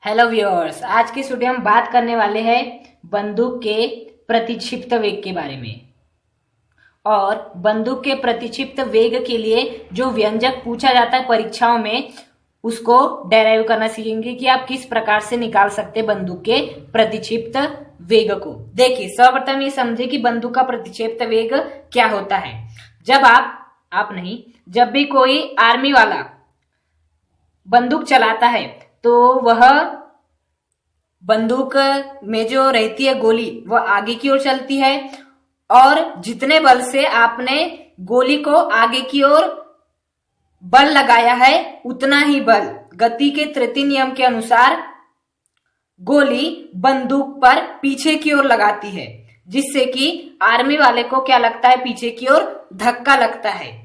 Hello viewers, आज की studio हम बात करने वाले हैं बंदूक के प्रतिक्षिप्त वेग के बारे में। और बंदूक के प्रतिक्षिप्त वेग के लिए जो व्यंजक पूछा जाता है परीक्षाओं में, उसको डेराइव करना सीखेंगे कि आप किस प्रकार से निकाल सकते हैं बंदूक के प्रतिक्षिप्त वेग को। देखिए, सर्वप्रथम ये समझे कि बंदूक का प्रतिक्षिप्त वेग क्या होता है। जब जब भी कोई आर्मी वाला बंदूक चलाता है तो वह बंदूक में जो रहती है गोली वह आगे की ओर चलती है, और जितने बल से आपने गोली को आगे की ओर बल लगाया है उतना ही बल गति के तृतीय नियम के अनुसार गोली बंदूक पर पीछे की ओर लगाती है, जिससे कि आर्मी वाले को क्या लगता है, पीछे की ओर धक्का लगता है।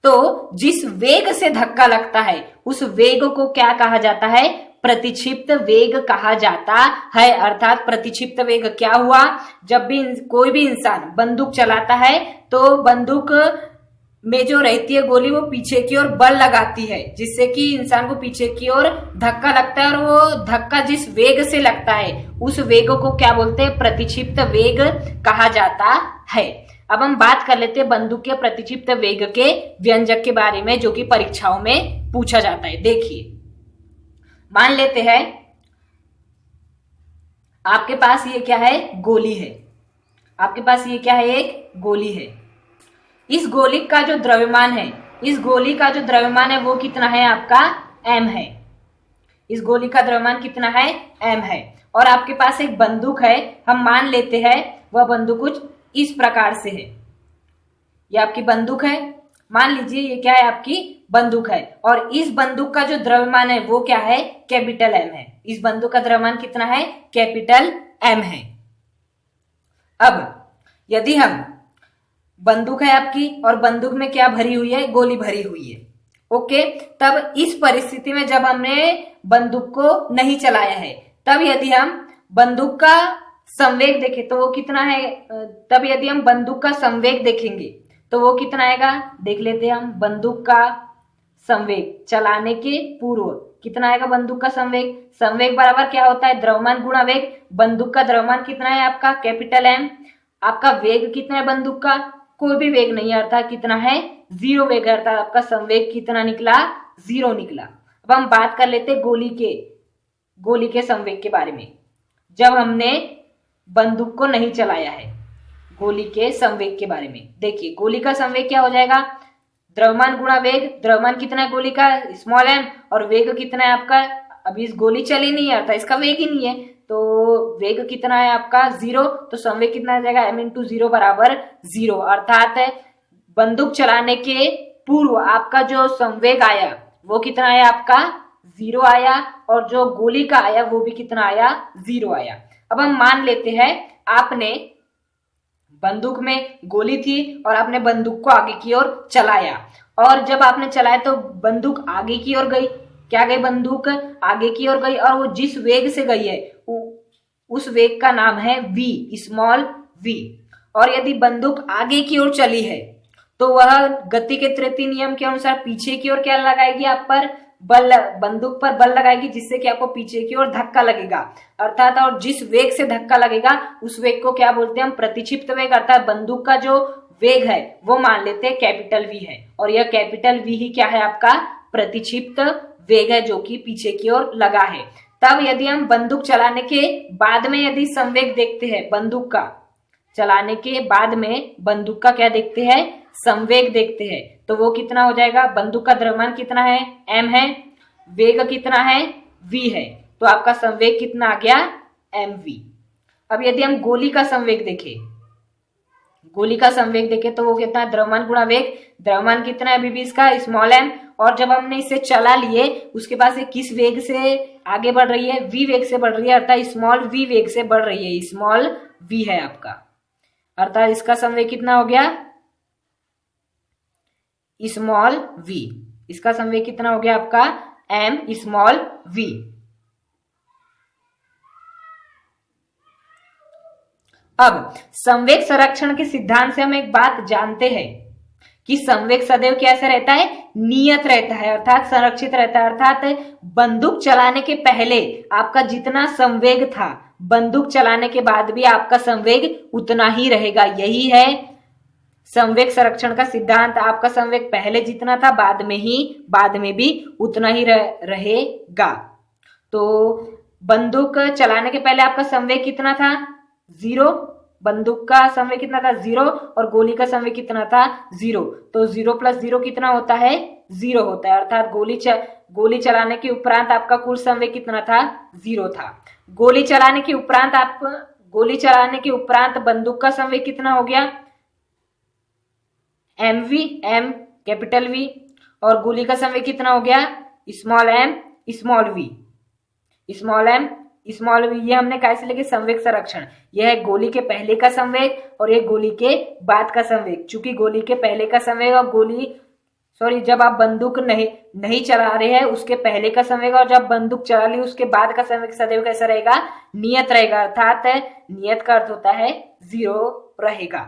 तो जिस वेग से धक्का लगता है उस वेग को क्या कहा जाता है, प्रतिक्षिप्त वेग कहा जाता है। अर्थात प्रतिक्षिप्त वेग क्या हुआ, जब भी कोई भी इंसान बंदूक चलाता है तो बंदूक में जो रहती है गोली वो पीछे की ओर बल लगाती है, जिससे कि इंसान को पीछे की ओर धक्का लगता है, और वो धक्का जिस वेग से लगता है उस वेग को क्या बोलते हैं, प्रतिक्षिप्त वेग कहा जाता है। अब हम बात कर लेते हैं बंदूक के प्रतिक्षिप्त वेग के व्यंजक के बारे में, जो कि परीक्षाओं में पूछा जाता है। देखिए, मान लेते हैं आपके पास ये क्या है, गोली है। आपके पास ये क्या है, एक गोली है। इस गोली का जो द्रव्यमान है, वो कितना है आपका, m है। इस गोली का द्रव्यमान कितना है, m है। और आपके पास एक बंदूक है, हम मान लेते हैं वह बंदूक कुछ इस प्रकार से है। ये आपकी बंदूक है, मान लीजिए ये क्या है, आपकी बंदूक है। और इस बंदूक का जो द्रव्यमान है वो क्या है, कैपिटल M है। इस बंदूक का द्रव्यमान कितना है, कैपिटल M है। अब यदि हम, बंदूक है आपकी और बंदूक में क्या भरी हुई है, गोली भरी हुई है, ओके। तब इस परिस्थिति में जब हमने बंदूक को नहीं चलाया है, तब यदि हम बंदूक का संवेग देखें तो वो कितना है, तब यदि हम बंदूक का संवेग देखेंगे तो वो कितना आएगा, देख लेते हैं हम। बंदूक का संवेग चलाने के पूर्व कितना आएगा, बंदूक का संवेग बराबर क्या होता है, द्रव्यमान गुणा वेग। बंदूक का द्रव्यमान कितना है आपका, कैपिटल M। आपका वेग कितना है बंदूक का, कोई भी वेग नहीं है, अर्थात कितना है, 0 वेग है। अर्थात आपका संवेग कितना निकला, 0 निकला। अब हम बात कर लेते हैं गोली के संवेग के बारे में। जब हमने बंदूक को नहीं चलाया है, गोली के संवेग के बारे में देखिए। गोली का संवेग क्या हो जाएगा, द्रव्यमान गुणा वेग। द्रव्यमान कितना है गोली का, स्मॉल m, और वेग कितना है आपका, अभी इस गोली चली नहीं है अर्थात इसका वेग ही नहीं है, तो वेग कितना है आपका, 0। तो संवेग कितना आ जाएगा, m इंटू 0 बराबर 0। अर्थात बंदूक चलाने के पूर्व आपका जो संवेग आया वो कितना आया आपका, 0 आया, और जो गोली का आया वो भी कितना आया, 0 आया। अब हम मान लेते हैं आपने बंदूक में गोली थी और आपने बंदूक को आगे की ओर चलाया, और जब आपने चलाया तो बंदूक आगे की ओर गई। क्या गई, बंदूक आगे की ओर गई, और वो जिस वेग से गई है उस वेग का नाम है v, स्मॉल v। और यदि बंदूक आगे की ओर चली है तो वह गति के तृतीय नियम के अनुसार पीछे की ओर क्या लगाएगी, आप पर बल, बंदूक पर बल लगाएगी, जिससे कि आपको पीछे की ओर धक्का लगेगा। अर्थात और जिस वेग से धक्का लगेगा उस वेग को क्या बोलते हैं हम, प्रतिक्षिप्त वेग। अर्थात बंदूक का जो वेग है वो मान लेते हैं कैपिटल V है, और यह कैपिटल V ही क्या है आपका, प्रतिक्षिप्त वेग है, जो कि पीछे की ओर लगा है। तब यदि हम बंदूक चलाने के बाद में यदि संवेग देखते हैं, बंदूक का चलाने के बाद में बंदूक का क्या देखते हैं, संवेग देखते हैं, तो वो कितना हो जाएगा, बंदूक का द्रव्यमान कितना है, m है, वेग कितना है, v है, तो आपका संवेग कितना आ गया, mv। अब यदि हम गोली का संवेग देखें तो वो कितना है, द्रव्यमान गुणा वेग। द्रव्यमान कितना है अभी भी इसका, स्मॉल m, और जब हमने इसे चला लिए उसके बाद से किस वेग से आगे बढ़ रही है, v वेग से बढ़ रही है, अर्थात स्मॉल v वेग से बढ़ रही है, स्मॉल v है आपका। अर्थात इसका संवेग कितना हो गया, स्मॉल v। इसका संवेग कितना हो गया आपका, m स्मॉल v। अब संवेग संरक्षण के सिद्धांत से हम एक बात जानते हैं कि संवेग सदैव कैसा रहता है, नियत रहता है, अर्थात संरक्षित रहता है। अर्थात बंदूक चलाने के पहले आपका जितना संवेग था, बंदूक चलाने के बाद भी आपका संवेग उतना ही रहेगा। यही है संवेग संरक्षण का सिद्धांत। आपका संवेग पहले जितना था बाद में भी उतना ही रहेगा। तो बंदूक चलाने के पहले आपका संवेग कितना था, 0। बंदूक का संवेग कितना था, 0, और गोली का संवेग कितना था, 0। तो 0 + 0 कितना होता है, 0 होता है। अर्थात गोली चलाने के उपरांत आपका कुल संवेग कितना था, 0 था। गोली चलाने के उपरांत बंदूक का संवेग कितना हो गया, mv, m कैपिटल V, और गोली का संवेग कितना हो गया, small m small v, small m small v। ये हमने कैसे लेके, संवेग संरक्षण। यह है गोली के पहले का संवेग और ये गोली के बाद का संवेग। चूंकि गोली के पहले का संवेग और जब आप बंदूक नहीं चला रहे हैं उसके पहले का संवेग, और जब बंदूक चला ली उसके बाद का संवेग सदैव कैसा रहेगा, नियत रहेगा। अर्थात नियत का अर्थ होता है 0 रहेगा।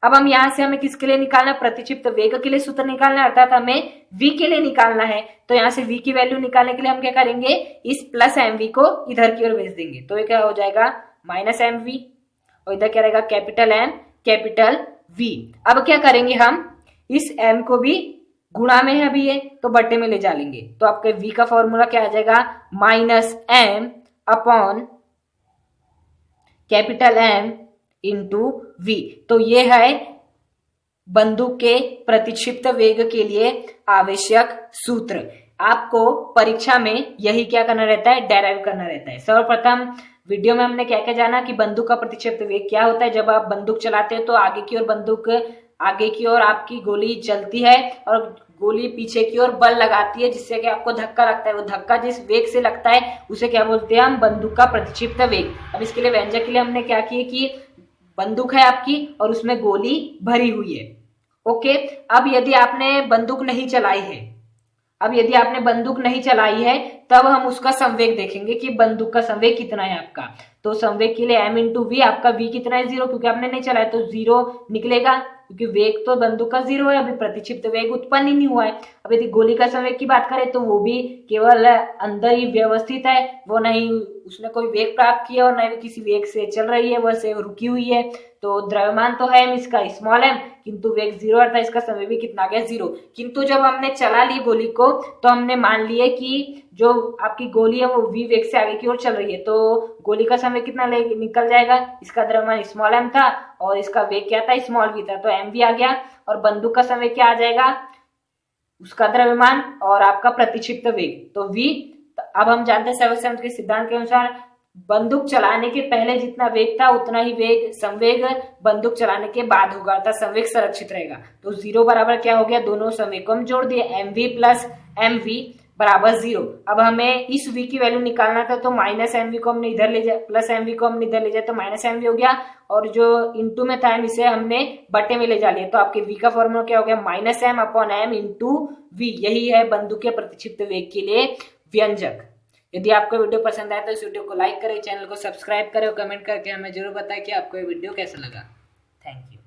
अब हम यहां से हमें किसके लिए निकालना है, प्रतिक्षिप्त वेग के लिए सूत्र निकालना है, अर्थात हमें v के लिए निकालना है। तो यहां से v की वैल्यू निकालने के लिए हम क्या करेंगे, इस प्लस mv को इधर की ओर भेज देंगे। तो ये क्या हो जाएगा, -mv, और इधर क्या रहेगा, कैपिटल M कैपिटल V। अब क्या करेंगे, हम इस m को भी गुणा में है अभी ये, तो बट्टे में ले जा लेंगे। तो आपके v का फॉर्मूला क्या आ जाएगा, -m upon capital M into V। तो ये है बंदूक के प्रतिक्षिप्त वेग के लिए आवश्यक सूत्र। आपको परीक्षा में यही क्या करना रहता है, डेराइव करना रहता है। सर्वप्रथम वीडियो में हमने क्या क्या जाना कि बंदूक का प्रतिक्षिप्त वेग क्या होता है। जब आप बंदूक चलाते हो तो आगे की ओर आपकी गोली चलती है और गोली पीछे की ओर बल लगाती है, जिससे कि आपको धक्का लगता है। वो धक्का जिस वेग से लगता है उसे क्या बोलते हैं हम, बंदूक का प्रतिक्षिप्त वेग। अब इसके लिए व्यंजक के लिए हमने क्या किया कि बंदूक है आपकी और उसमें गोली भरी हुई है। ओके, अब यदि आपने बंदूक नहीं चलाई है तब हम उसका संवेग देखेंगे कि बंदूक का संवेग कितना है आपका। तो संवेग के लिए m इंटू वी, आपका v कितना है, 0, क्योंकि आपने नहीं चलाया तो 0 निकलेगा, क्योंकि वेग तो बंदूक का 0 है, अभी प्रतिक्षिप्त वेग उत्पन्न ही नहीं हुआ है। अब यदि गोली का संवेग की बात करें तो वो भी केवल अंदर ही व्यवस्थित है, वो नहीं उसने कोई वेग प्राप्त किया और नहीं किसी वेग से चल रही है, वैसे रुकी हुई है। तो द्रव्यमान तो है इसका स्मॉल m, किंतु वेग 0 अर्थात इसका संवेग भी कितना गया, 0। किंतु जब हमने चला ली गोली को तो हमने मान लिया कि जो आपकी गोली है वो v वेग से आगे की ओर चल रही है, तो गोली का संवेग कितना निकल जाएगा, इसका द्रव्यमान स्मॉल m था और इसका वेग क्या था, स्मॉल v था, तो mv आ गया। और बंदूक का संवेग क्या आ जाएगा, उसका द्रव्यमान और आपका प्रतिक्षिप्त वेग, तो v। अब हम जानते हैं सर्वसम्मति के सिद्धांत के अनुसार बंदूक चलाने के पहले जितना वेग था उतना ही संवेग बंदूक चलाने के बाद होगा, अर्थात संवेग संरक्षित रहेगा। तो 0 बराबर क्या हो गया, दोनों संवेग को हम जोड़ दिए, mv प्लस mv बराबर 0। अब हमें इस v की वैल्यू निकालना था, तो -mv को हमने इधर ले जाए, प्लस mv को हमने इधर ले जाए तो -mv हो गया, और जो इंटू में था इसे हमने बटे में ले जा लिया। तो आपके v का फॉर्मूला क्या हो गया, -m upon m into v। यही है बंदूक के प्रतिक्षिप्त वेग के लिए व्यंजक। यदि आपको वीडियो पसंद आए तो इस वीडियो को लाइक करें, चैनल को सब्सक्राइब करें और कमेंट करके हमें जरूर बताएं कि आपको ये वीडियो कैसा लगा। Thank you.